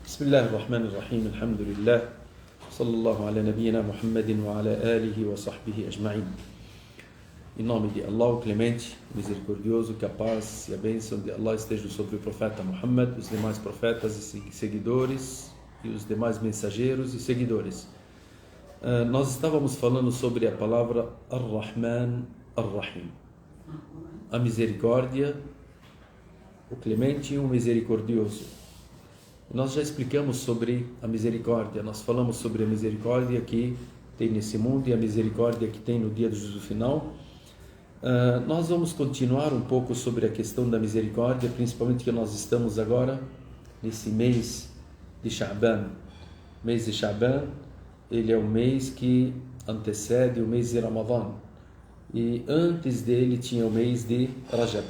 بسم الله الرحمن الرحيم الحمد لله صلى الله على نبينا محمد وعلى آله وصحبه أجمعين. Em nome de Allah, o Clemente, Misericordioso, que a paz e a bênção de Allah estejam sobre o profeta Muhammad, os demais profetas e seguidores e os demais mensageiros e seguidores. Nós estávamos falando sobre a palavra Ar-Rahman Ar-Rahim, a misericórdia, o Clemente e o Misericordioso. Nós já explicamos sobre a misericórdia, nós falamos sobre a misericórdia que tem nesse mundo e a misericórdia que tem no dia do juízo final. Nós vamos continuar um pouco sobre a questão da misericórdia, principalmente que nós estamos agora nesse mês de Sha'ban. O mês de Sha'ban, ele é o mês que antecede o mês de Ramadan. E antes dele tinha o mês de Rajab.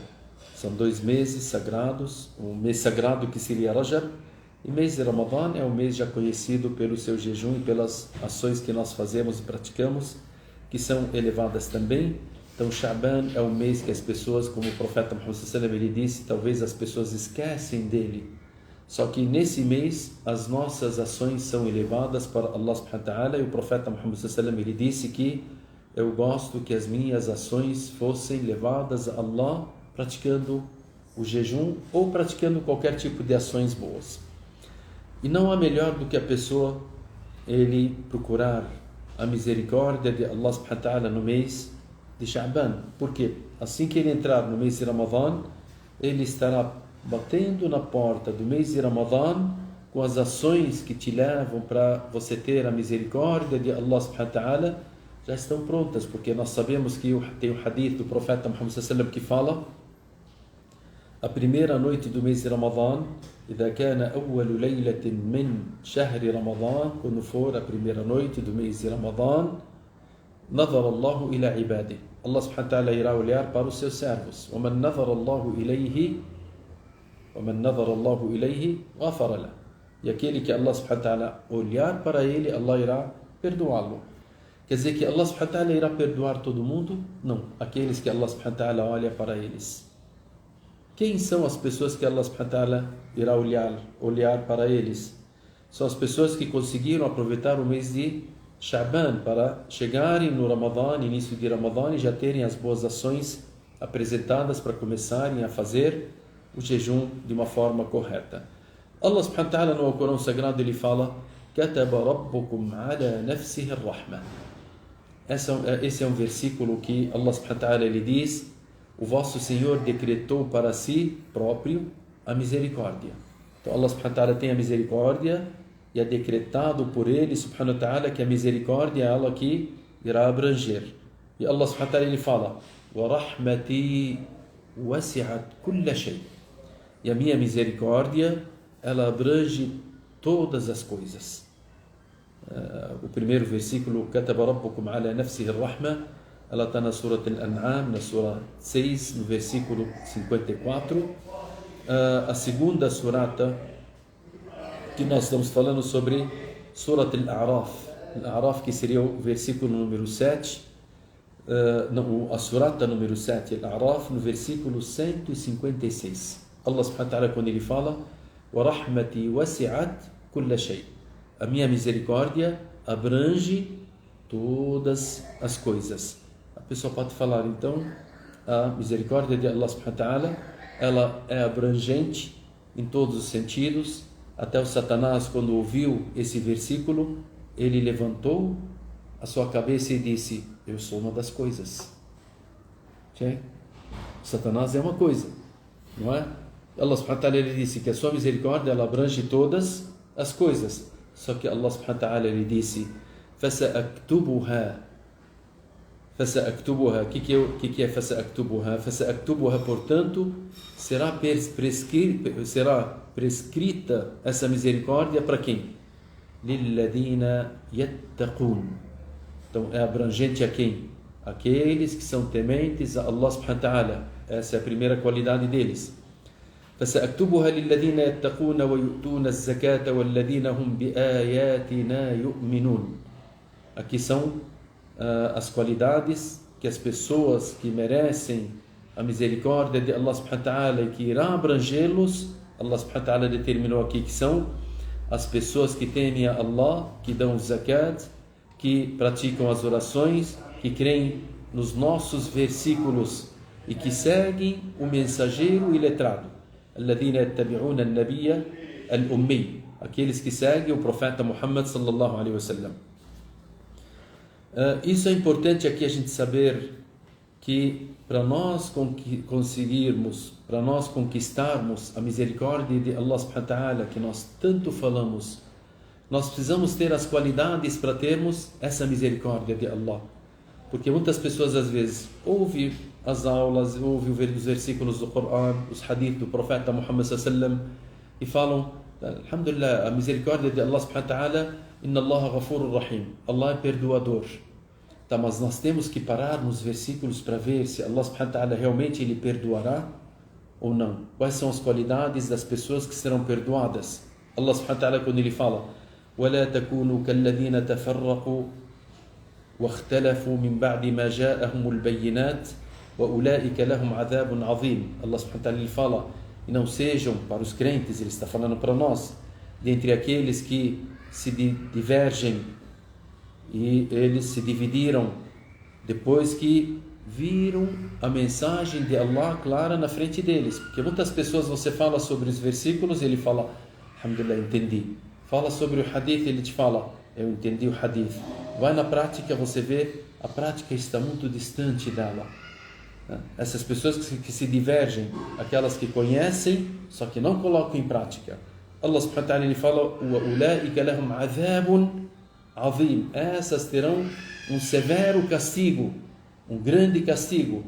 São 2 meses sagrados, um mês sagrado que seria Rajab, e o mês de Ramadan é um mês já conhecido pelo seu jejum e pelas ações que nós fazemos e praticamos, que são elevadas também. Então, Sha'ban é um mês que as pessoas, como o profeta Muhammad sallallahu alaihi wasallam, ele disse, talvez as pessoas esquecem dele. Só que nesse mês, as nossas ações são elevadas para Allah subhanahu wa ta'ala, e o profeta Muhammad sallallahu alaihi wasallam, ele disse que eu gosto que as minhas ações fossem levadas a Allah praticando o jejum ou praticando qualquer tipo de ações boas. E não há melhor do que a pessoa ele procurar a misericórdia de Allah subhanahu wa ta'ala no mês de Sha'ban. Porque assim que ele entrar no mês de Ramadan, ele estará batendo na porta do mês de Ramadan com as ações que te levam para você ter a misericórdia de Allah subhanahu wa ta'ala, já estão prontas, porque nós sabemos que tem o hadith do profeta Muhammad sallallahu alaihi wasallam que fala: a primeira noite do mês de Ramadan, إذا كان أول ليلة من شهر رمضان, quando for a primeira noite do mês de Ramadan, نظر الله إلى عباده, Allah subhanahu wa ta'ala irá olhar para os seus servos. ومن نظر الله إليه غفر له, e aquele que Allah subhanahu wa ta'ala olhar para ele, Allah irá perdoá-lo. Quer dizer que Allah subhanahu wa ta'ala irá perdoar todo mundo? Não, aqueles que Allah subhanahu wa ta'ala olha para eles. Quem são as pessoas que Allah subhanahu wa ta'ala irá olhar para eles? São as pessoas que conseguiram aproveitar o mês de Sha'ban para chegarem no Ramadan, início de Ramadan, e já terem as boas ações apresentadas para começarem a fazer o jejum de uma forma correta. Allah subhanahu wa ta'ala no Corão Sagrado ele fala: كَتَبَ رَبُّكُمْ عَلَى نَفْسِهِ الرَّحْمَةِ. Esse é um versículo que Allah subhanahu wa ta'ala ele diz: o vosso Senhor decretou para si próprio a misericórdia. Então Allah subhanahu wa ta'ala tem a misericórdia e é decretado por ele subhanahu wa ta'ala que a misericórdia é ela que irá abranger. E Allah subhanahu wa ta'ala ele fala: وَرَحْمَتِي وَسِعَتْ كُلَّ شَيْءٍ. E a minha misericórdia ela abrange todas as coisas. O primeiro versículo, كَتَبَ رَبُّكُمْ عَلَى نَفْسِهِ الرَّحْمَةِ, ela está na Surah Al-An'am, na Surah 6, no versículo 54. A segunda surata que nós estamos falando sobre Surah Al-A'raf. Al-A'raf, que seria o versículo número 7. A surata número 7, Al-A'raf, no versículo 156. Allah subhanahu wa ta'ala, quando ele fala: وَرَحْمَتِي وَسِعَتْ كُلَّ شَيْءٍ. A minha misericórdia abrange todas as coisas. A pessoa pode falar, então, a misericórdia de Allah subhanahu wa ta'ala, ela é abrangente em todos os sentidos. Até o Satanás, quando ouviu esse versículo, ele levantou a sua cabeça e disse: eu sou uma das coisas. Satanás é uma coisa, não é? Allah subhanahu wa ta'ala ele disse que a sua misericórdia ela abrange todas as coisas. Só que Allah subhanahu wa ta'ala ele disse: فَسَأَكْتُبُهَا. O que é فَسَأَكْتُبُهَا? فَسَأَكْتُبُهَا, portanto, será prescrita essa misericórdia para quem? لِلَّذِينَ يَتَّقُونَ. Então, é abrangente a quem? Aqueles que são tementes a Allah subhanahu wa ta'ala. Essa é a primeira qualidade deles. فَسَأَكْتُبُهَا لِلَّذِينَ يَتَّقُونَ وَيُؤْتُونَ الزَّكَاةَ وَالَّذِينَ هُمْ بِآيَاتِنَا يُؤْمِنُونَ. Aqui são as qualidades que as pessoas que merecem a misericórdia de Allah subhanahu wa ta'ala e que irá abrangê-los, Allah subhanahu wa ta'ala determinou aqui que são as pessoas que temem a Allah, que dão o zakat, que praticam as orações, que creem nos nossos versículos e que seguem o mensageiro iletrado. الذين يتبعون النبي الأمي, aqueles que seguem o profeta Muhammad sallallahu alaihi wasallam. Isso é importante aqui a gente saber que para nós conseguirmos, para nós conquistarmos a misericórdia de Allah subhanahu wa ta'ala, que nós tanto falamos, nós precisamos ter as qualidades para termos essa misericórdia de Allah. Porque muitas pessoas às vezes ouvem as aulas, ouvem os versículos do Coran, os hadith do profeta Muhammad sallallahu alaihi wasallam e falam, alhamdulillah, a misericórdia de Allah subhanahu wa ta'ala, inna Allah ghafurur rahim, Allah é perdoador. Tá, mas nós temos que parar nos versículos para ver se Allah subhanahu wa ta'ala realmente ele perdoará ou não. Quais são as qualidades das pessoas que serão perdoadas? Allah subhanahu wa ta'ala, quando ele fala وَلَا تَكُونُوا كَالَّذِينَ تَفَرَّقُوا وَاخْتَلَفُوا مِنْ بَعْدِ مَا جَاءَهُمُ الْبَيِّنَاتِ وَأُولَٰئِكَ لَهُمْ عَذَابٌ عَظِيمٌ. Allah subhanahu wa ta'ala ele fala, e não sejam, para os crentes, ele está falando para nós, dentre aqueles que se divergem e eles se dividiram depois que viram a mensagem de Allah clara na frente deles. Porque muitas pessoas, você fala sobre os versículos e ele fala, alhamdulillah, entendi. Fala sobre o hadith, ele te fala, eu entendi o hadith. Vai na prática, você vê, a prática está muito distante dela. Essas pessoas que se divergem, aquelas que conhecem, só que não colocam em prática. Allah subhanahu wa ta'ala ele fala, وَأُولَٰئِكَ لَهُمْ عَذَابٌ عَظِيمٌ. Essas terão um severo castigo, um grande castigo.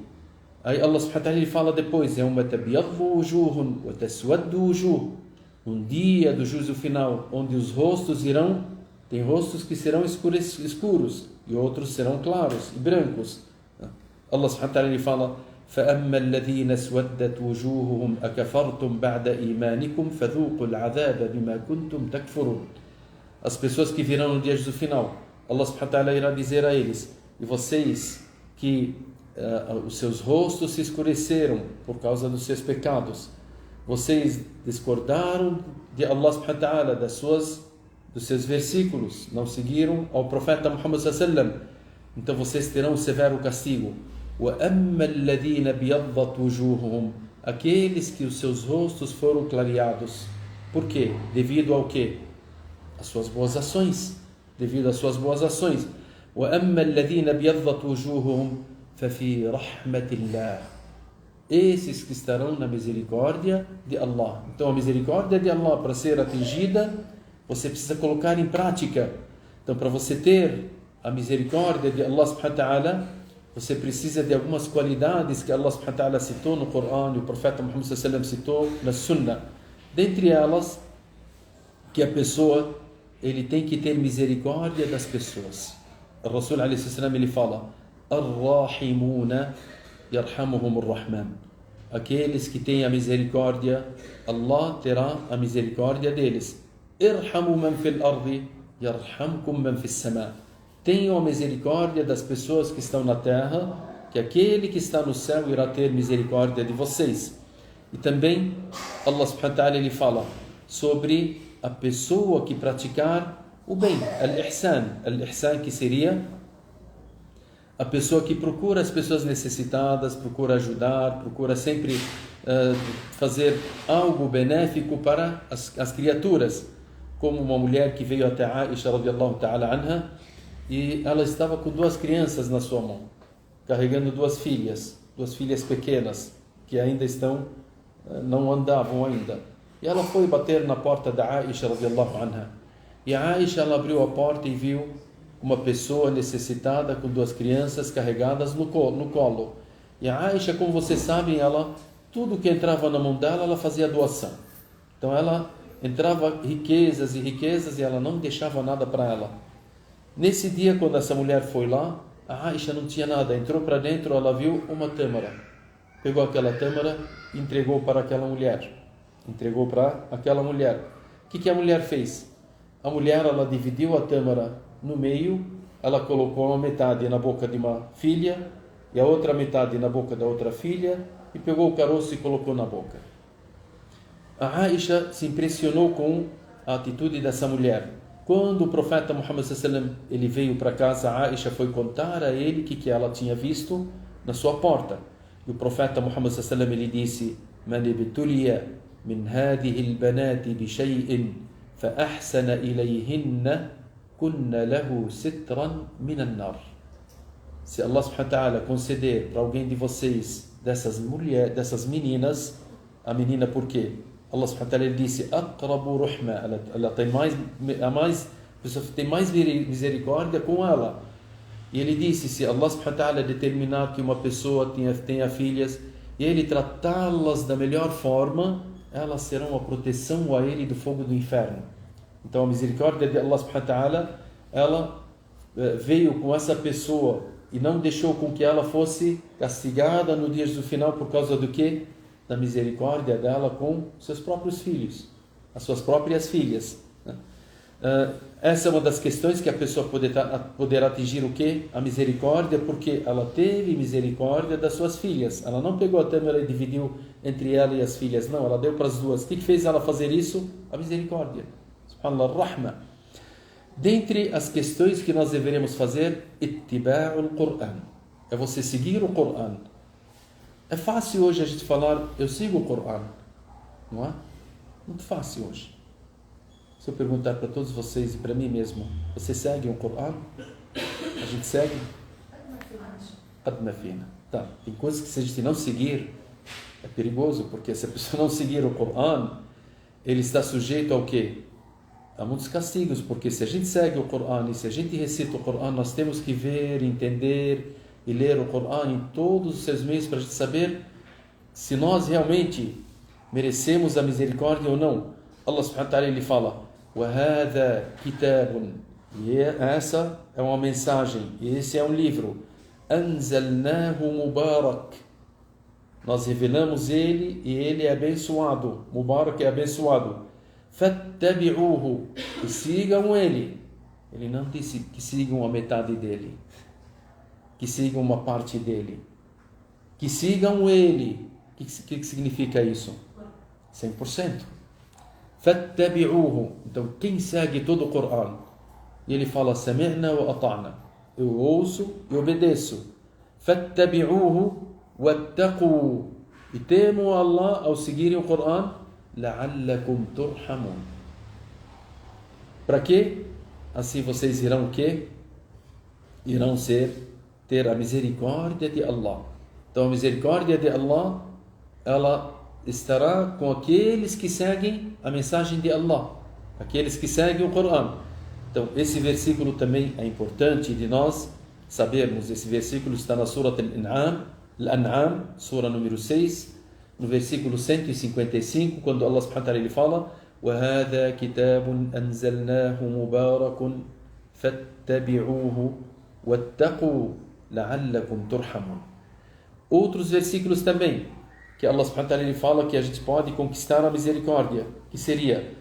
Aí Allah subhanahu wa ta'ala ele fala depois, يَوْمَ تَبْيَضُّ وُجُوهٌ وَتَسْوَدُّ وُجُوهٌ. Um dia do juízo final, onde os rostos irão, tem rostos que serão escuros e outros serão claros e brancos. Allah subhanahu wa ta'ala ele fala, فَأَمَّا الَّذِينَ اسْوَدَّتْ وُجُوهُهُمْ أَكَفَرْتُمْ بَعْدَ إِيمَانِكُمْ فَذُوقُوا الْعَذَابَ بِمَا كُنْتُمْ تَكْفُرُونَ. As pessoas que virão no dia do final, Allah subhanahu wa ta'ala irá dizer a eles, e vocês que os seus rostos se escureceram por causa dos seus pecados, vocês discordaram de Allah subhanahu wa ta'ala, dos seus versículos, não seguiram ao profeta Muhammad sallallahu alaihi wasallam, então vocês terão um severo castigo. وَأَمَّا الَّذِينَ بِيَضَّتْ وُجُوهُهُمْ, aqueles que os seus rostos foram clareados. Por quê? Devido ao quê? As suas boas ações. Devido às suas boas ações. وَأَمَّا الَّذِينَ بِيَضَّتْ وُجُوهُهُمْ فَفِي رَحْمَةِ اللَّهِ, esses que estarão na misericórdia de Allah. Então a misericórdia de Allah, para ser atingida, você precisa colocar em prática. Então para você ter a misericórdia de Allah subhanahu wa ta'ala, você precisa de algumas qualidades que Allah subhanahu wa ta'ala citou no Coran e o profeta Muhammad sallallahu alaihi wasallam citou na Sunnah. Dentre elas, que a pessoa ele tem que ter misericórdia das pessoas. O Rasul alaihi wasallam ele fala, Ar-Rahimuna yarhamuhum ar-Rahman. Aqueles que têm a misericórdia, Allah terá a misericórdia deles. Irhamu man fil ardi yarhamkum man fis sama. Tenham a misericórdia das pessoas que estão na terra, que aquele que está no céu irá ter misericórdia de vocês. E também Allah subhanahu wa ta'ala ele fala sobre a pessoa que praticar o bem, al-ihsan. Al-ihsan que seria a pessoa que procura as pessoas necessitadas, procura ajudar, procura sempre fazer algo benéfico para as criaturas. Como uma mulher que veio até Aisha radiyallahu ta'ala anha, e ela estava com duas crianças na sua mão, carregando duas filhas pequenas, que ainda não andavam ainda. E ela foi bater na porta da Aisha radiyallahu anha. E a Aisha ela abriu a porta e viu uma pessoa necessitada com duas crianças carregadas no colo. E a Aisha, como vocês sabem, tudo que entrava na mão dela, ela fazia doação. Então ela entrava riquezas e riquezas e ela não deixava nada para ela. Nesse dia, quando essa mulher foi lá, a Aisha não tinha nada. Entrou para dentro, ela viu uma tâmara. Pegou aquela tâmara e entregou para aquela mulher. O que a mulher fez? A mulher, ela dividiu a tâmara no meio, ela colocou uma metade na boca de uma filha e a outra metade na boca da outra filha e pegou o caroço e colocou na boca. A Aisha se impressionou com a atitude dessa mulher. Quando o profeta Muhammad sallallahu alaihi wasallam ele veio para casa, Aisha foi contar a ele que ela tinha visto na sua porta. E o profeta Muhammad sallallahu alaihi wasallam ele disse: "Man ibtuliya min hadhihi al-banati bi shay'in fa ahsana ilayhinna kunna lahu sitran min an-nar." Se Allah subhanahu wa ta'ala conceder para alguém de vocês dessas mulheres, dessas meninas, a menina por quê? Allah subhanahu wa ta'ala ele disse: "Aqrabu ruhma", ela tem a pessoa tem mais misericórdia com ela. E ele disse: se Allah subhanahu wa ta'ala determinar que uma pessoa tenha filhas e ele tratá-las da melhor forma, elas serão uma proteção a ele do fogo do inferno. Então a misericórdia de Allah subhanahu wa ta'ala, ela veio com essa pessoa e não deixou com que ela fosse castigada no dia do final por causa do quê? Da misericórdia dela com seus próprios filhos, as suas próprias filhas. Essa é uma das questões que a pessoa poderá atingir o quê? A misericórdia, porque ela teve misericórdia das suas filhas. Ela não pegou a tâmara e dividiu entre ela e as filhas, não, ela deu para as duas. O que fez ela fazer isso? A misericórdia. Subhanallah, rahma. Dentre as questões que nós deveremos fazer, ittiba'ul Qur'an, é você seguir o Qur'an. É fácil hoje a gente falar, eu sigo o Qur'an, não é? Muito fácil hoje. Se eu perguntar para todos vocês e para mim mesmo, você segue o Qur'an? A gente segue? Admafina. Tá. Tem coisas que se a gente não seguir, é perigoso, porque se a pessoa não seguir o Qur'an, ele está sujeito ao quê? Há muitos castigos, porque se a gente segue o Qur'an e se a gente recita o Qur'an, nós temos que ver, entender e ler o Qur'an em todos os seus meios para a gente saber se nós realmente merecemos a misericórdia ou não. Allah subhanahu wa ta'ala ele fala: وَهَذَا كِتَابٌ, e essa é uma mensagem, e esse é um livro, أَنزَلْنَاهُ مُبَارَكٌ, nós revelamos ele e ele é abençoado. Mubarak é abençoado. فَاتَّبِعُوهُ, e sigam ele. Ele não disse que sigam a metade dele, que sigam uma parte dele, que sigam ele. O que significa isso? 100%. فَاتَّبِعُوهُ, então quem segue todo o Qur'an, e ele fala: سَمِعْنَا وَأَطَعْنَا, eu ouço e obedeço. فَاتَّبِعُوهُ وَاتَّقُوا, e temam Allah ao seguirem o Qur'an. لَعَلَّكُمْ تُرْحَمُونَ, para quê? Assim vocês irão o quê? Irão ter a misericórdia de Allah. Então a misericórdia de Allah, ela estará com aqueles que seguem a mensagem de Allah, aqueles que seguem o Qur'an. Então esse versículo também é importante de nós sabermos. Esse versículo está na Surah Al-An'am, Surah número 6, no versículo 155, quando Allah subhanahu wa ta'ala ele fala: وَهَذَا كِتَابٌ أَنزَلْنَاهُ مُبَارَكٌ فَاتَّبِعُوهُ وَاتَّقُوا لَعَلَّكُمْ تُرْحَمُونَ. Outros versículos também, que Allah subhanahu wa ta'ala ele fala que a gente pode conquistar a misericórdia, que seria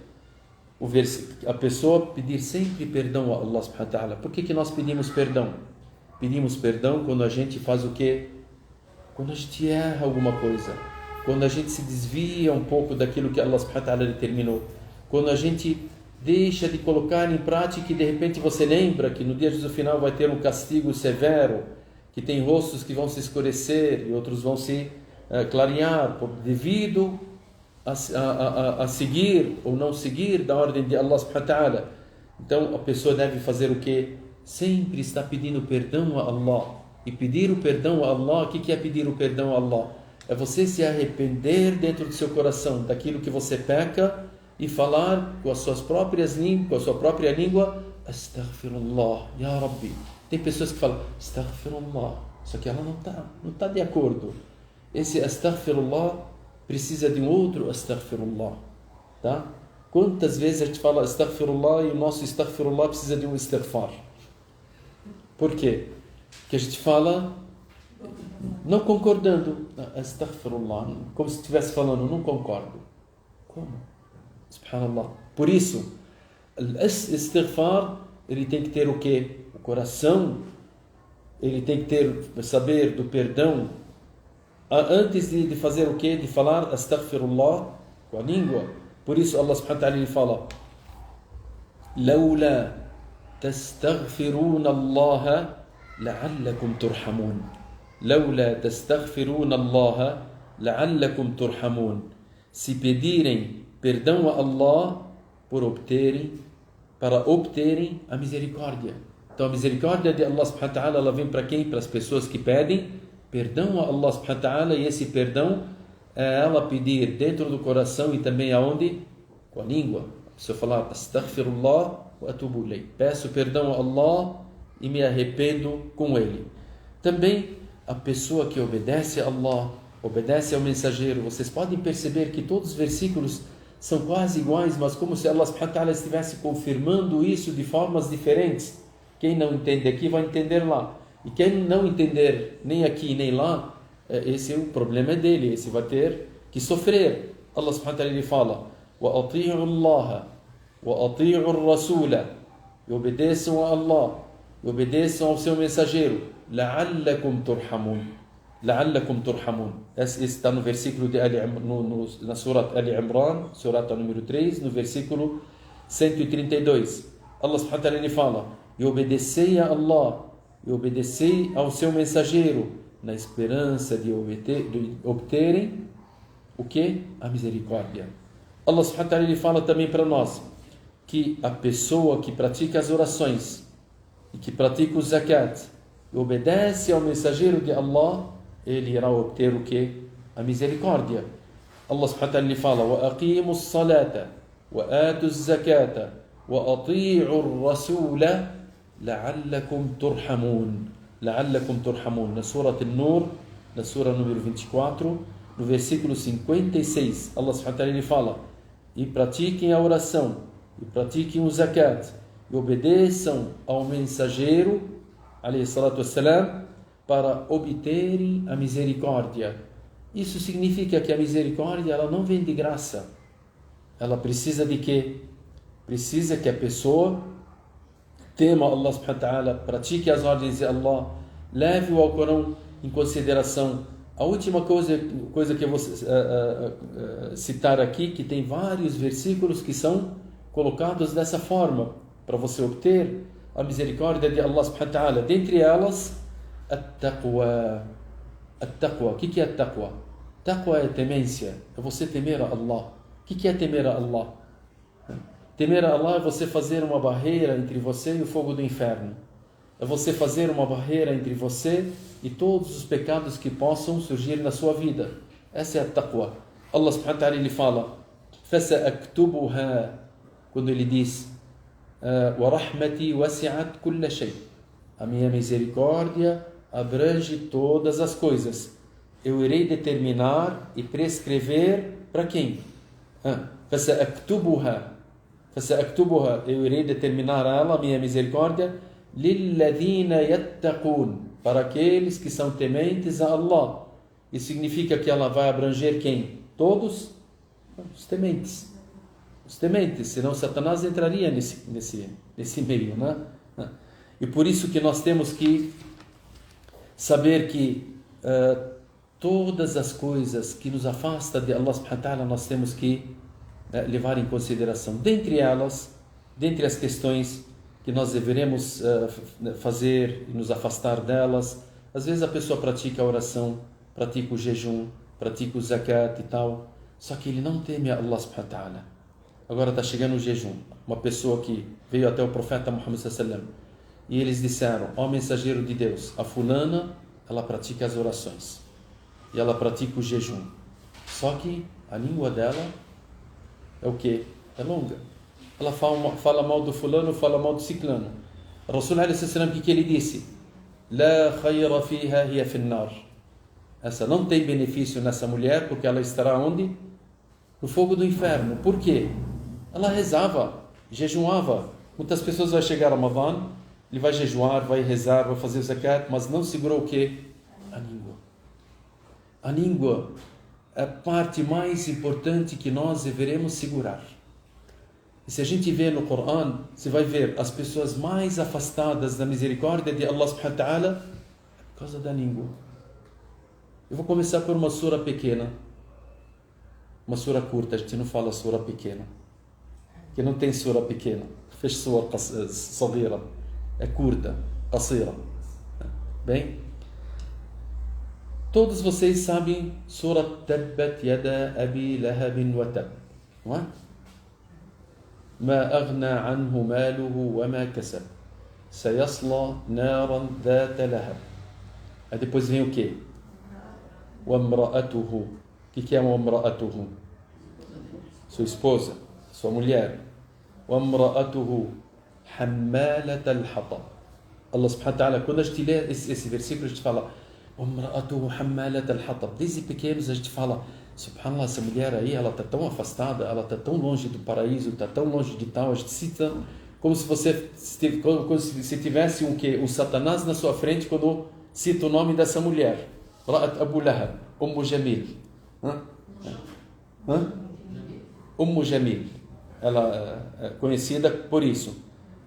a pessoa pedir sempre perdão a Allah subhanahu wa ta'ala. Por que nós pedimos perdão? Pedimos perdão quando a gente faz o quê? Quando a gente erra alguma coisa, quando a gente se desvia um pouco daquilo que Allah subhanahu wa ta'ala determinou, quando a gente deixa de colocar em prática e de repente você lembra que no dia do final vai ter um castigo severo, que tem rostos que vão se escurecer e outros vão se clarear devido a seguir ou não seguir da ordem de Allah subhanahu wa ta'ala. Então a pessoa deve fazer o quê? Sempre está pedindo perdão a Allah. E pedir o perdão a Allah, o que é pedir o perdão a Allah? É você se arrepender dentro do seu coração daquilo que você peca e falar com as suas próprias línguas, com a sua própria língua: Astaghfirullah, Ya Rabbi. Tem pessoas que falam Astaghfirullah, só que ela não tá de acordo. Esse Astaghfirullah precisa de um outro Astaghfirullah, tá? Quantas vezes a gente fala Astaghfirullah e o nosso Astaghfirullah precisa de um Istighfar? Por quê? Que a gente fala não concordando, Astaghfirullah, como se estivesse falando, não concordo. Como? Subhanallah. Por isso, o Istighfar, ele tem que ter o quê? O coração, ele tem que saber do perdão, antes de fazer o quê? De falar Astaghfirullah com a língua. Por isso Allah subhanahu wa ta'ala ele fala: لولا تستغفرون الله لعلكم ترحمون. لولا تستغفرون الله لعلكم ترحمون. Se pedirem perdão a Allah para obterem a misericórdia. Então a misericórdia de Allah subhanahu wa ta'ala, ela vem para quem? Para as pessoas que pedem perdão a Allah subhanahu wa ta'ala, e esse perdão é ela pedir dentro do coração e também aonde? Com a língua. Se eu falar astaghfirullah wa atubu ilayh, peço perdão a Allah e me arrependo com ele. Também a pessoa que obedece a Allah, obedece ao mensageiro, vocês podem perceber que todos os versículos são quase iguais, mas como se Allah subhanahu wa ta'ala estivesse confirmando isso de formas diferentes. Quem não entende aqui vai entender lá, e quem não entender nem aqui nem lá, esse é o problema dele, esse vai ter que sofrer. Allah subhanahu wa ta'ala ele fala: وَأَطِيعُوا اللَّهَ وَأَطِيعُوا الرَّسُولَ, e obedeçam a Allah, e obedeçam ao seu mensageiro, لَعَلَّكُمْ تُرْحَمُونَ. لَعَلَّكُمْ تُرْحَمُونَ. Esse está no versículo de na Surat Ali Imran, Surata número 3, no versículo 132. Allah subhanahu wa ta'ala ele fala: e obedecei a Allah, e obedecei ao seu mensageiro, na esperança de obterem o que? A misericórdia. Allah subhanahu wa ta'ala ele fala também para nós que a pessoa que pratica as orações e que pratica o zakat e obedece ao mensageiro de Allah, ele irá obter o que? A misericórdia. Allah subhanahu wa ta'ala ele fala: وَأَقِيمُوا الصَّلَاةَ وَآتُوا الزَّكَاةَ وَأَطِيعُوا الرَّسُولَ لَعَلَّكُمْ تُرْحَمُونَ. لَعَلَّكُمْ تُرْحَمُونَ. Na Surah An-Nur, na Surah número 24, no versículo 56, Allah subhanahu wa ta'ala ele fala: e pratiquem a oração, e pratiquem o zakat, e obedeçam ao mensageiro, alayhi salatu wassalam, para obterem a misericórdia. Isso significa que a misericórdia ela não vem de graça. Ela precisa de quê? Precisa que a pessoa tema Allah subhanahu wa ta'ala, pratique as ordens de Allah, leve o Alcorão em consideração. A última coisa que eu vou citar aqui, que tem vários versículos que são colocados dessa forma, para você obter a misericórdia de Allah subhanahu wa ta'ala. Dentre elas, at-taqwa. At-taqwa. O que é at-taqwa? Taqwa é temência, é você temer a Allah. O que é temer a Allah? Temer a Allah é você fazer uma barreira entre você e o fogo do inferno. É você fazer uma barreira entre você e todos os pecados que possam surgir na sua vida. Essa é a taqwa. Allah subhanahu wa ta'ala ele fala: فَسَأَكْتُبُهَا, quando ele diz وَرَحْمَتِي وَسِعَتْ كُلَّ شَيْء, a minha misericórdia abrange todas as coisas. Eu irei determinar e prescrever para quem? فَسَأَكْتُبُهَا, eu irei determinar ela, a minha misericórdia, لِلَّذِينَ يَتَّقُونَ, para aqueles que são tementes a Allah. Isso significa que ela vai abranger quem? Todos os tementes. Os tementes, senão Satanás entraria nesse meio, né? E por isso que nós temos que saber que todas as coisas que nos afastam de Allah subhanahu wa ta'ala, nós temos que levar em consideração. Dentre elas, dentre as questões que nós deveremos fazer e nos afastar delas, às vezes a pessoa pratica a oração, pratica o jejum, pratica o zakat e tal, só que ele não teme a Allah subhanahu wa ta'ala. Agora está chegando o jejum, uma pessoa que veio até o profeta Muhammad sallallahu alaihi wasallam, e eles disseram: ó mensageiro de Deus, a fulana, ela pratica as orações e ela pratica o jejum, só que a língua dela é o que? É longa. Ela fala mal do fulano, fala mal do ciclano. Rasul alaihi salam, o que ele disse? La khayra fiha hiya fin nar. Essa não tem benefício nessa mulher, porque ela estará onde? No fogo do inferno. Por quê? Ela rezava, jejuava. Muitas pessoas vão chegar a Ramadan, ele vai jejuar, vai rezar, vai fazer o zakat, mas não segurou o quê? A língua. A língua é a parte mais importante que nós deveremos segurar. E se a gente vê no Corão, você vai ver as pessoas mais afastadas da misericórdia de Allah subhanahu wa ta'ala por causa da língua. Eu vou começar por uma sura pequena, uma sura curta, a gente não fala sura pequena. que não tem sura pequena. Fez sura sagira. É curta, qasira. Bem, todos vocês sabem Surat Tabbat Yada Abi Lahabin wa Tab, não é? Ma aghna anhu maluhu wa ma kasab sayasla naran dhata lahab. Aí depois vem o quê? Wa imra'atuhu. O que é uma imra'atuhu? Sua esposa, sua mulher. Wa imra'atuhu hammalat al-hatab. Allah subhanahu wa ta'ala, quando a gente lê esse versículo, a gente fala وَمْرَأَتُهُ حَمَّالَةَ الْحَطَبِ. Desde pequenos a gente fala, subhanallah, essa mulher aí, ela está tão afastada, ela está tão longe do paraíso, está tão longe de tal. A gente cita como se você tivesse um Satanás na sua frente quando cita o nome dessa mulher. Ra'at Abu Lahab, Jamil. Ummu Jamil. Ela é conhecida por isso.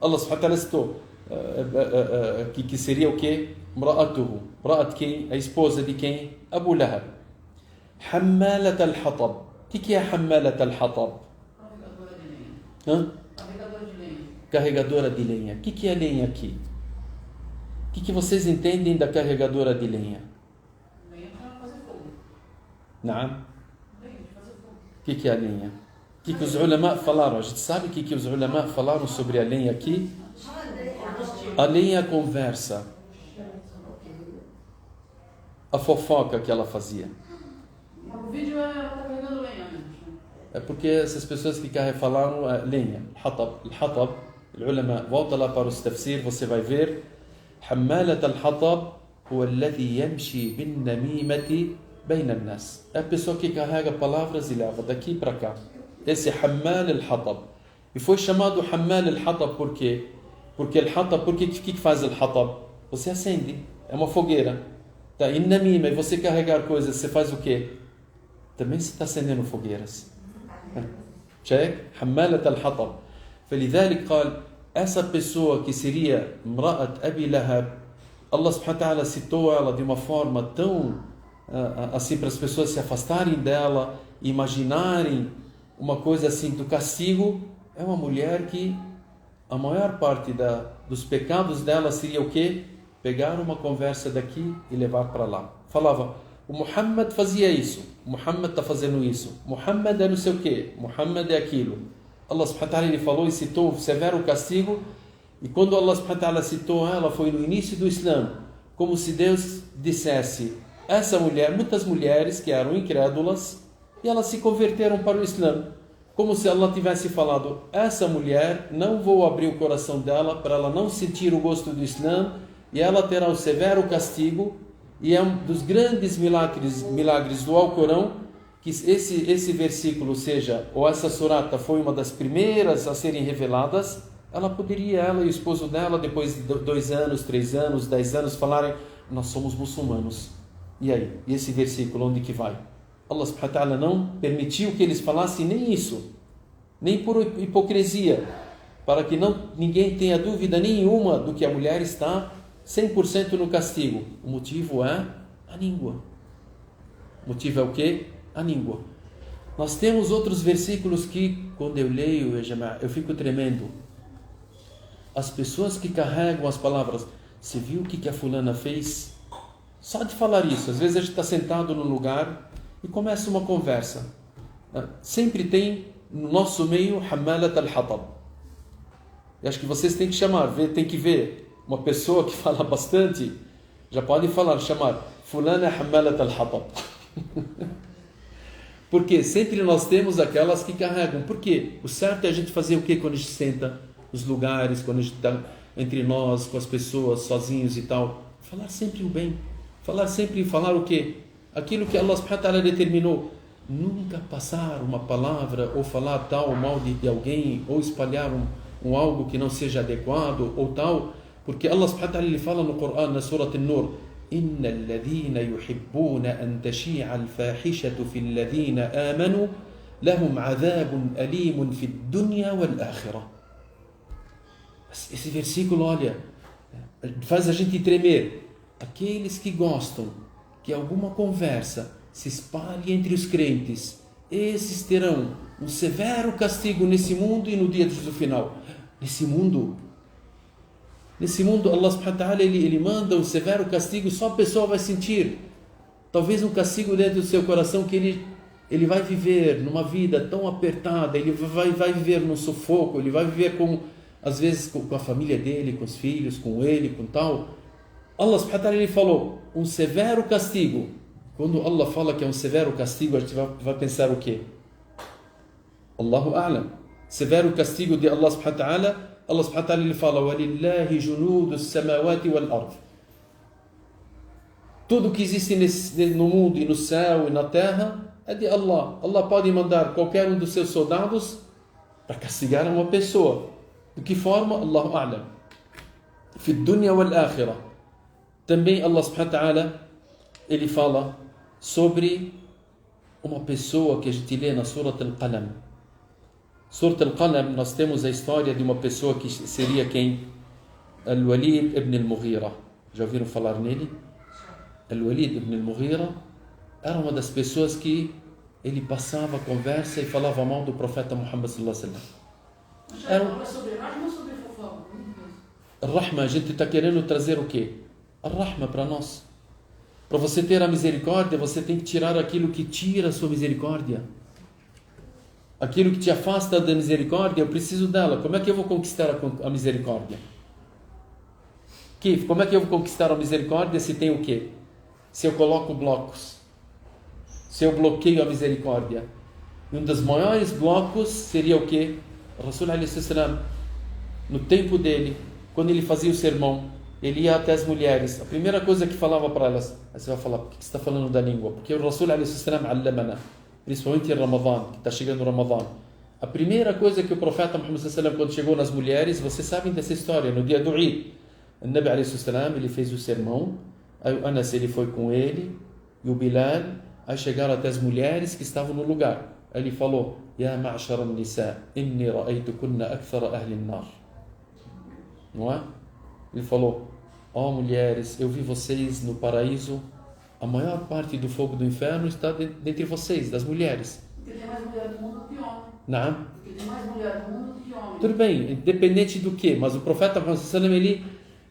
Allah subhanahu wa ta'ala citou que seria o quê? Mra'atuhu. Mra'at quem? A esposa de quem? Abu Lahab. Hammalat al-hatab. O que é Hammalat al-hatab? Carregadora de lenha. O que é lenha aqui? O que vocês entendem da carregadora de lenha? Lenha para fazer fogo. Não? Lenha de fazer fogo. O que é a lenha? O que os ulama falaram? A gente sabe o que os ulama falaram sobre a lenha aqui? A lenha conversa. A fofoca que ela fazia. O vídeo ela está carregando lenha. É porque essas pessoas que falaram lenha. Al-hatab, ulama, volta lá para o tafsir, você vai ver. Hammalat al-hatab huwa alladhi yamshi bin namimati bayna an-nas. É a pessoa que carrega palavras e leva daqui para cá. Esse é Hammal al-hatab. E foi chamado Hammal al-hatab por quê? Porque al-hatab, o que faz al-hatab? Você acende, é uma fogueira. Tá, e namima, e você carregar coisas, você faz o quê? Também você está acendendo fogueiras. Check? Hammalat al-hatab. فلذلك قال, essa pessoa que seria Mra'at Abi Lahab, Allah subhanahu wa ta'ala citou ela de uma forma tão assim para as pessoas se afastarem dela, imaginarem uma coisa assim do castigo. É uma mulher que a maior parte dos pecados dela seria o quê? Pegar uma conversa daqui e levar para lá. Falava, o Muhammad fazia isso, o Muhammad está fazendo isso, Muhammad é não sei o quê, Muhammad é aquilo. Allah subhanahu wa ta'ala ele falou e citou o severo castigo. E quando Allah subhanahu wa ta'ala citou ela, foi no início do Islã, como se Deus dissesse, essa mulher, muitas mulheres que eram incrédulas, e elas se converteram para o Islã. Como se Allah tivesse falado, essa mulher, não vou abrir o coração dela para ela não sentir o gosto do Islã, e ela terá o severo castigo. E é um dos grandes milagres do Alcorão, que esse versículo seja, ou essa surata foi uma das primeiras a serem reveladas. Ela e o esposo dela, depois de 2 anos, 3 anos, 10 anos, falarem, nós somos muçulmanos. E aí? E esse versículo, onde que vai? Allah subhanahu wa ta'ala não permitiu que eles falassem nem isso, nem por hipocrisia, para que ninguém tenha dúvida nenhuma do que a mulher está 100% no castigo. O motivo é a língua. O motivo é o quê? A língua. Nós temos outros versículos que, quando eu leio, eu fico tremendo. As pessoas que carregam as palavras, você viu o que a fulana fez? Só de falar isso, às vezes a gente está sentado num lugar e começa uma conversa. Sempre tem no nosso meio Hammalat al-hatab. Eu acho que vocês têm que tem que ver uma pessoa que fala bastante, já podem chamar fulana Hammalat al-hatab. Porque sempre nós temos aquelas que carregam. Por quê? O certo é a gente fazer o quê quando a gente senta nos lugares, quando a gente está entre nós, com as pessoas, sozinhos e tal? Falar sempre o bem. Falar o quê? Aquilo que Allah subhanahu wa ta'ala determinou. Nunca passar uma palavra ou falar tal mal de alguém, ou espalhar algo que não seja adequado ou tal, porque Allah subhanahu wa ta'ala ele fala no Coran, na Surah An-Nur, إن الذين يحبون أن تشيع الفاحشة في الذين آمنوا لهم عذاب أليم في الدنيا والآخرة. Esse versículo, olha, faz a gente tremer. Aqueles que gostam que alguma conversa se espalhe entre os crentes esses terão um severo castigo nesse mundo e no dia do final. Nesse mundo, Allah subhanahu wa ta'ala, ele manda um severo castigo, só a pessoa vai sentir. Talvez um castigo dentro do seu coração que ele vai viver numa vida tão apertada, ele vai viver num sufoco, ele vai viver às vezes com a família dele, com os filhos, com ele, com tal. Allah subhanahu wa ta'ala, ele falou, um severo castigo. Quando Allah fala que é um severo castigo, a gente vai pensar o quê? Allahu a'lam. Severo castigo de Allah subhanahu wa ta'ala. Allah subhanahu wa ta'ala, ele fala, وَلِلَّهِ جُنُودُ السَّمَاوَاتِ وَالْأَرْضِ. Tudo que existe no mundo e no céu e na terra é de Allah. Allah pode mandar qualquer um dos seus soldados para castigar uma pessoa. De que forma? Allahu a'lam. في الدنيا والآخرة. Também Allah subhanahu wa ta'ala, ele fala sobre uma pessoa que a gente lê na Surat Al-Qalam. Surat Al-Qalam, nós temos a história de uma pessoa que seria quem? Al-Walid ibn al-Mughira. Já ouviram falar nele? Al-Walid ibn al-Mughira era uma das pessoas que ele passava, conversa e falava mal do profeta Muhammad sallallahu alaihi wasallam. Era sobre Rahma ou sobre fofoca? Rahma, a gente está querendo trazer o quê? A Rahma para nós. Para você ter a misericórdia, você tem que tirar aquilo que tira a sua misericórdia. Aquilo que te afasta da misericórdia, eu preciso dela. Como é que eu vou conquistar a misericórdia? Como é que eu vou conquistar a misericórdia se tem o quê? Se eu coloco blocos. Se eu bloqueio a misericórdia. E um dos maiores blocos seria o quê? O Rasul alayhi salam, no tempo dele, quando ele fazia o sermão, ele ia até as mulheres. A primeira coisa que falava para elas, aí você vai falar, por que você está falando da língua? Porque o Rasul alayhi salam allamana, principalmente em Ramadã, que está chegando o Ramadã. A primeira coisa que o profeta Muhammad sallallahu alaihi wasallam, quando chegou nas mulheres, vocês sabem dessa história, no dia do Eid, o Nabi alayhi salam, ele fez o sermão, aí o Anas, ele foi com ele, e o Bilal, aí chegaram até as mulheres que estavam no lugar. Aí ele falou, Ya ma'ashara an-nisa, inni ra'aytukunna akthara ahli an-nar. Não é? Ele falou, ó mulheres, eu vi vocês no paraíso, a maior parte do fogo do inferno está dentre vocês, das mulheres. Porque tem mais mulher do mundo do que homem. Não? Porque tem mais mulher do mundo do que homem. Tudo bem, independente do que, mas o profeta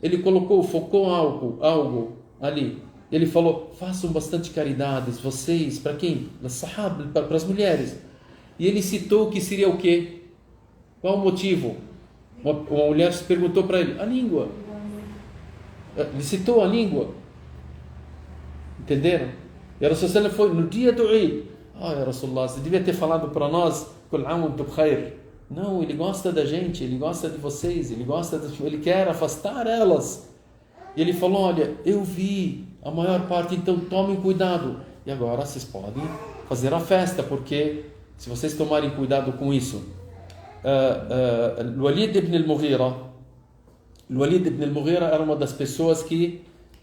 ele colocou, focou algo ali. Ele falou, façam bastante caridades, vocês, para quem? Para as mulheres. E ele citou que seria o quê? Qual o motivo? Uma mulher se perguntou para ele, a língua. Ele citou a língua. Entenderam? E a Rasulullah foi no dia do Eid. Rasulullah, você devia ter falado para nós, Kul aam antum bikhair. Não, ele gosta da gente, ele gosta de vocês, ele quer afastar elas. E ele falou, olha, eu vi a maior parte, então tomem cuidado. E agora vocês podem fazer a festa, porque se vocês tomarem cuidado com isso, Walid ibn al-Mughira era uma das pessoas que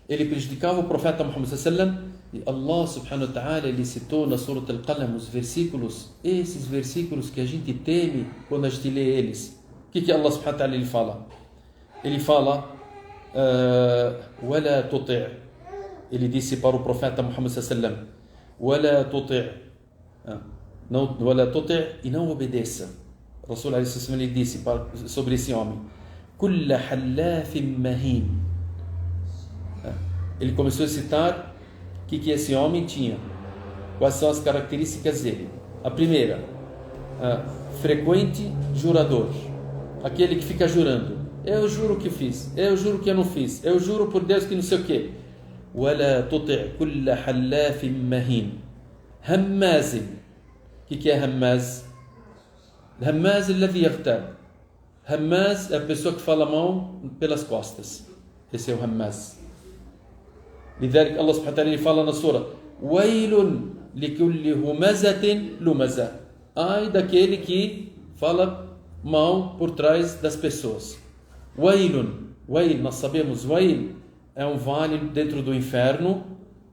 ele prejudicava o profeta Muhammad sallallahu alaihi wasallam. E Allah subhanahu wa ta'ala, ele citou na Surat Al-Qalam os versículos, esses versículos que a gente teme quando a gente lê eles. O que Allah subhanahu wa ta'ala ele fala? Ele fala, وَلَا تُطِعْ. Ele disse para o profeta Muhammad sallallahu alaihi wasallam, وَلَا تُطِعْ, e não obedeça. O Rasul alaihi wasallam, ele disse sobre esse homem, كُلَّ حَلَّافٍ مَهِينٍ. Ele começou a citar o que esse homem tinha, quais são as características dele. A primeira, frequente jurador, aquele que fica jurando, eu juro que fiz, eu juro que eu não fiz, eu juro por Deus que não sei o que. وَلَا تُطِعْ كُلَّ حَلَّافٍ مَهِينٍ. هماز. O que é هماز? هماز الذي يغتاب. هماز é a pessoa que fala mal pelas costas. Esse é o هماز. لذلك الله سبحانه وتعالى fala na sura, وَيْلٌ لِكُلِّ هُمَزَةٍ لُمَزَةٍ. Ai daquele que fala mal por trás das pessoas. Wail, nós sabemos, Wail é um vale dentro do inferno,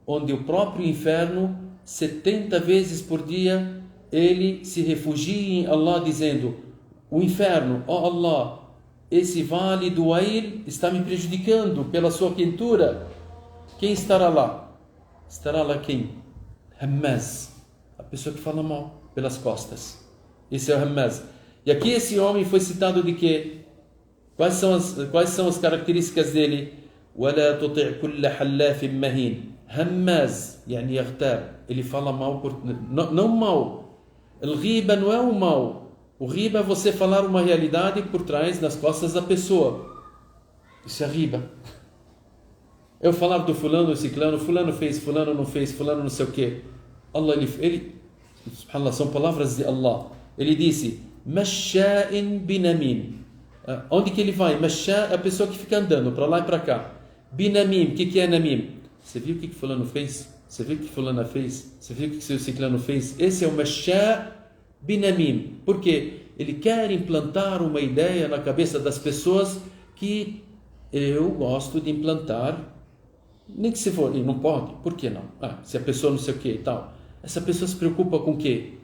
onde o próprio inferno, 70 vezes por dia, ele se refugia em Allah, dizendo, o inferno, ó Allah, esse vale do Wail está me prejudicando pela sua quentura. Quem estará lá? Estará lá quem? Hammaz, a pessoa que fala mal. pelas costas. Esse é o Hammaz. E aqui esse homem foi citado de quê? Quais são as características dele? وَلَا تُطِعْ كُلَّ حَلَّافٍ مَهِينٍ Hammaz, يعني يغتاب. Ele fala mal, não mal. El-ghiba não é o mal. O ghiba é você falar uma realidade por trás, nas costas da pessoa. Isso é riba. Eu falar do fulano, ciclano, fulano fez, fulano não fez, fulano não sei o quê. Allah, subhanallah, são palavras de Allah. Ele disse, Masha'in binamim. Onde que ele vai? Mashá é a pessoa que fica andando para lá e para cá. Binamim, o que é namim? Você viu o que fulano fez? Você viu o que fulana fez? Você viu o que seu ciclano fez? Esse é o Mashá binamim. Por quê? Ele quer implantar uma ideia na cabeça das pessoas que eu gosto de implantar. Nem que se for, e não pode, por que não? Se a pessoa não sei o que e tal. Essa pessoa se preocupa com o quê?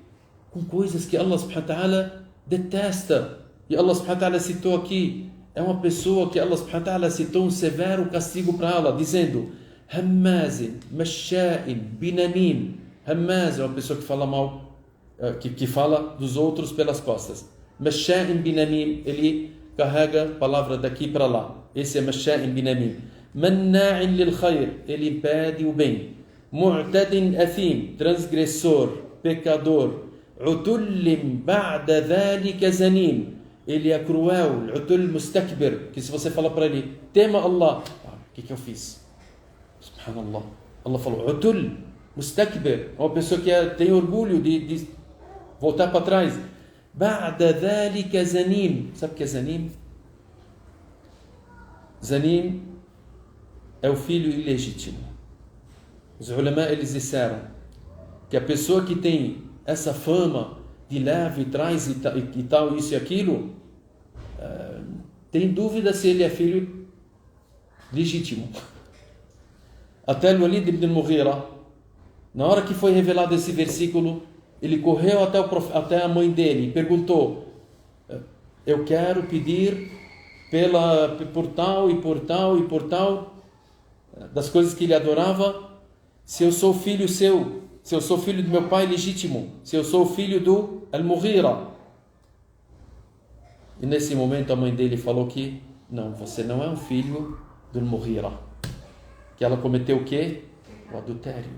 Com coisas que Allah subhanahu wa ta'ala detesta. E Allah subhanahu wa ta'ala citou aqui, é uma pessoa que Allah subhanahu wa ta'ala citou um severo castigo para ela, dizendo, Hammazin, Masha'in, Binamim. Hammaz é uma pessoa que fala mal, que fala dos outros pelas costas. Masha'in, Binamim, ele carrega a palavra daqui para lá. Esse é Masha'in, Binamim. Manna'in lil khair, ele impede o bem. Mu'tadin athim, transgressor, pecador. Utullim ba'da dhalika zanim, ele é cruel. Utul mustakbir, que se você falar para ele, tema Allah, o que eu fiz? Subhanallah, Allah falou, utul mustakbir, uma pessoa que tem orgulho de voltar para trás. Ba'da dhalika zanim, sabe o que é zanim? Zanim é o filho ilegítimo. Os ulama, eles disseram que a pessoa que tem essa fama de leva e traz e tal, isso e aquilo, tem dúvida se ele é filho legítimo. Até Walid ibn Mughira, na hora que foi revelado esse versículo, ele correu até a mãe dele e perguntou, eu quero pedir por tal e por tal e por tal, das coisas que ele adorava, se eu sou filho seu, se eu sou filho do meu pai legítimo, se eu sou filho do Al-Mughira. E nesse momento a mãe dele falou que não, você não é um filho do Al-Mughira. Que ela cometeu o quê? O adultério.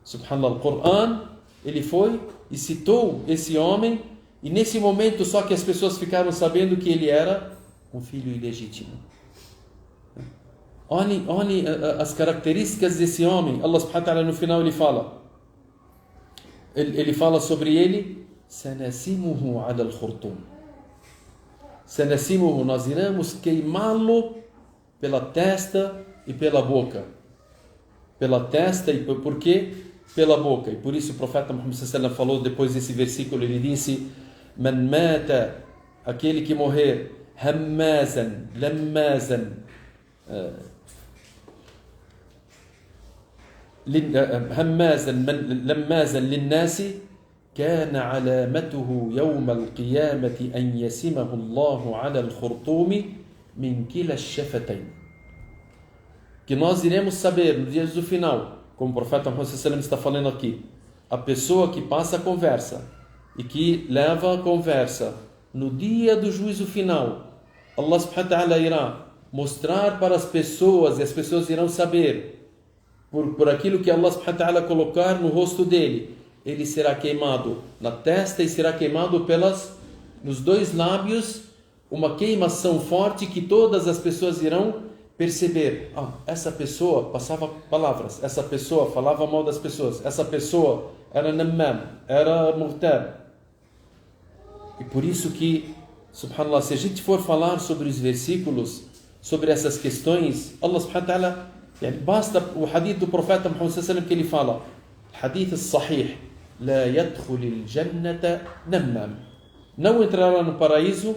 Subhanallah, o Coran, ele foi e citou esse homem, e nesse momento só que as pessoas ficaram sabendo que ele era um filho ilegítimo. Olhe as características desse homem. Allah subhanahu wa ta'ala no final ele fala sobre ele, sanasimuhu ala al-khurtum. Sanasimuhu, nós iremos queimá-lo pela testa e pela boca. Pela testa e por quê? Pela boca. E por isso o profeta Muhammad sallallahu alaihi wasallam falou depois desse versículo, ele disse, man mata, aquele que morrer, hammazan, lammazan, لمازا للناس كان علامته يوم القيامة أن يسمه الله على الخرطوم من كلا الشفتين. Que nós iremos saber no dia do final, como o profeta Muhammad sallallahu alaihi wasallam está falando aqui, a pessoa que passa a conversa e que leva a conversa no dia do juízo final, Allah subhanahu wa ta'ala irá mostrar para as pessoas e as pessoas irão saber por aquilo que Allah subhanahu wa ta'ala colocar no rosto dele. Ele será queimado na testa e será queimado nos dois lábios, uma queimação forte que todas as pessoas irão perceber. Essa pessoa passava palavras, essa pessoa falava mal das pessoas, essa pessoa era nammam, era muhtab. E por isso que, subhanallah, se a gente for falar sobre os versículos, sobre essas questões, Allah subhanahu wa ta'ala, basta o hadith do profeta Muhammad sallallahu alaihi wasallam que ele fala, hadith sahih, la yadkhulul jannata nammam, não entrará no paraíso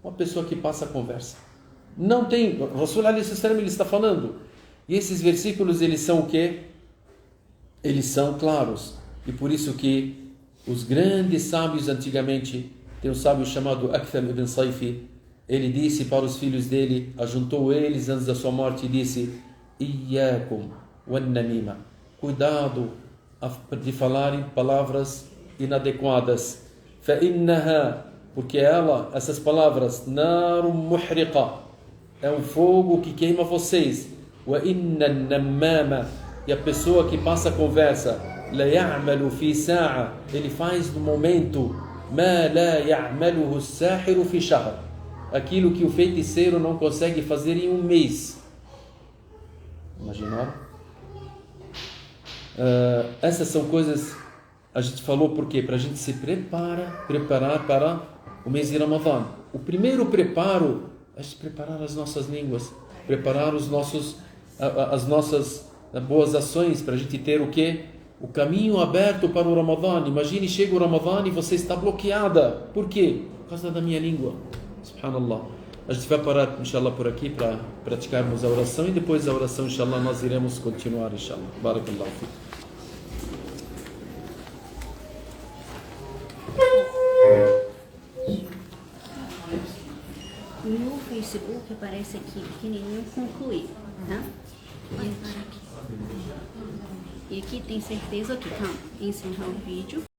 uma pessoa que passa a conversa. Não tem, o Rasul alaihi wasallam ele está falando, e esses versículos eles são o quê? Eles são claros, e por isso que os grandes sábios antigamente, tem um sábio chamado Aktham ibn Sayfi, ele disse para os filhos dele, ajuntou eles antes da sua morte e disse, Iyyakum wan namima, cuidado de falarem palavras inadequadas. فإنها, porque ela, essas palavras, نار محرقة, é um fogo que queima vocês. وإن النمام, e a pessoa que passa a conversa, لا يعمل في ساعة, ele faz no momento, ما لا يعمله الساحر في شهر, aquilo que o feiticeiro não consegue fazer em um mês. Imaginaram? Essas são coisas, a gente falou por quê? Para a gente se preparar para o mês de Ramadã. O primeiro preparo é se preparar as nossas línguas, preparar as nossas boas ações, para a gente ter o quê? O caminho aberto para o Ramadã. Imagine, chega o Ramadã e você está bloqueada. Por quê? Por causa da minha língua. Subhanallah. A gente vai parar, inshallah, por aqui para praticarmos a oração, e depois da oração, inshallah, nós iremos continuar, inshallah. Barakallahu fiik. No Facebook aparece aqui pequenininho concluir, tá? E aqui tem certeza que, calma, encerrar o vídeo.